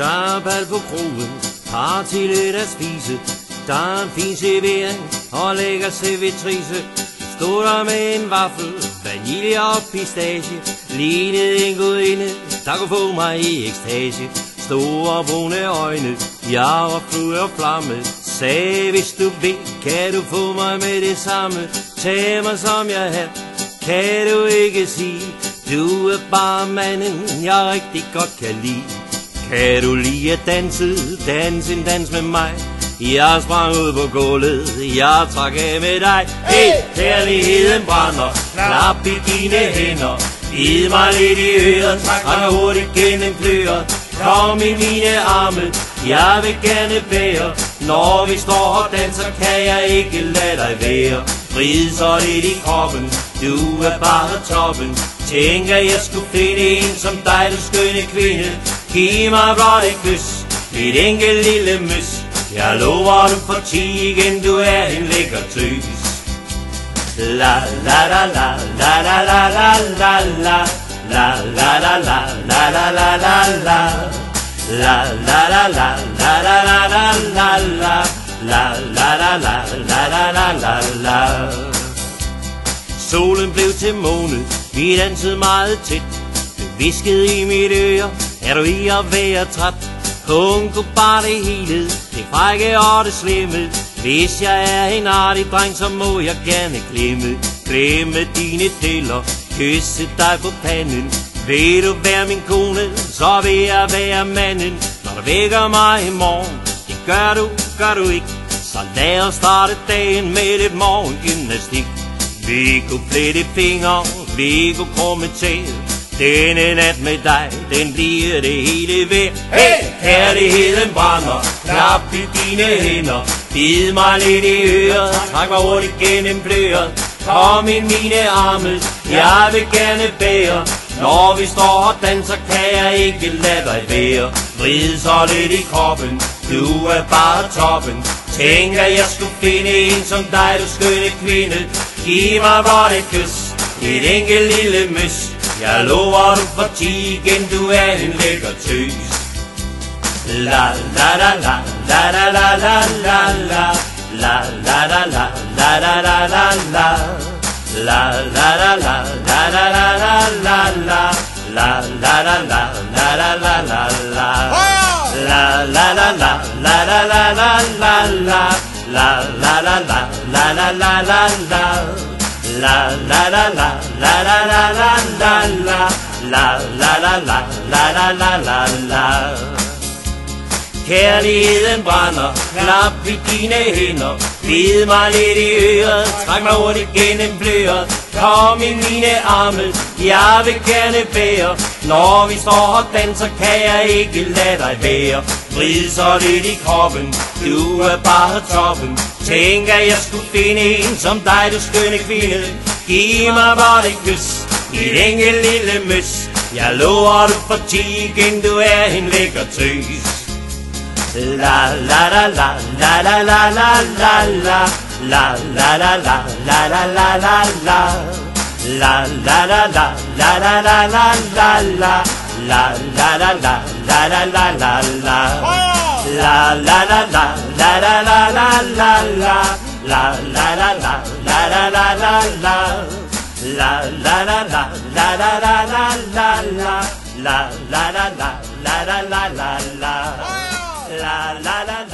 Der er bal på krogen, har til lidt at spise. Der er en fin servering og lækker servitrice. Stod der med en vaffel, vanilje og pistache. Lignede en gudinde, der kunne få mig i ekstase. Store brune øjne, jeg var flue og flamme. Sagde, hvis du vil, kan du få mig med det samme. Tag mig som jeg er, kan du ikke sige. Du er bare manden, jeg rigtig godt kan lide. Kan du lide at danse en dans med mig? Jeg sprang ud på gulvet, jeg trak af med dig. Hey, kærligheden brænder, klap i dine hænder. Giv mig lidt i øret, træk mig hurtigt gennem kløret. Kom i mine arme, jeg vil gerne bære. Når vi står og danser, kan jeg ikke lade dig være. Vrid så lidt i kroppen, du er bare toppen. Tænker jeg skulle finde en som dig, du skønne kvinde. Giv mig blot et kys, et enkelt lille mys. Jeg lover du får 10 igen, du er en lækker tøs. La la la la la la la la la la. La la la la la la la la la. La la la la la la la la la la. La la la la la la la la. Solen blev til måne, vi dansede meget tæt. Du viskede i mit øre, er du i at være træt? Hun kunne bare det hele, det frække og det slemme. Hvis jeg er en artig dreng, så må jeg gerne glemme dine deler, kysse dig på panden. Vil du være min kone, så vil jeg være manden. Når du vækker mig i morgen, det gør du ikke. Så lad os starte dagen med lidt morgengymnastik. Vi kunne flette fingre, vi kunne krumme tæet. Denne nat med dig, den bliver det hele værd. Hey, kærligheden brænder, klap i dine hænder. Bid mig lidt i øret, træk mig hurtigt gennem bløret. Kom i mine arme, jeg vil gerne bære. Når vi står og danser, kan jeg ikke lade dig være. Vrid så lidt i kroppen, du er bare toppen. Tænker jeg skulle finde en som dig, du skønne kvinde. Giv mig blot et kys, et enkelt lille mys. Jeg lover du får 10 igen, du er en lækker tøs. La la la la la la la la la la. La la la la la la la la la. La la la la la la la la la la. La la la la la la la la la. La la la la la la la la la la. La la la la la la la la la. La la la la la la la la la la. La la la la la la la la la. Kærligheden brænder, klap i dine hænder. Bid mig lidt i øret, træk mig hurtigt gennem bløret. Kom i mine arme, jeg vil gerne bære. Når vi står og danser, kan jeg ikke lade dig være. Vrid så lidt i kroppen, du er bare toppen. Tænker jeg skulle finde en som dig, du skønne kvinde. Giv mig bare et kys, et enkelt lille mys. Jeg lover du får 10 igen, du er en lækker tøs. La la la la la la la la la la. La la la la la la la la la. La la la la la la la la la la. La la la la la la la la la. La la la la la la la la la la. La la la la la la la la la. La la la la la la la la la la. La la la la la la la la la. La la la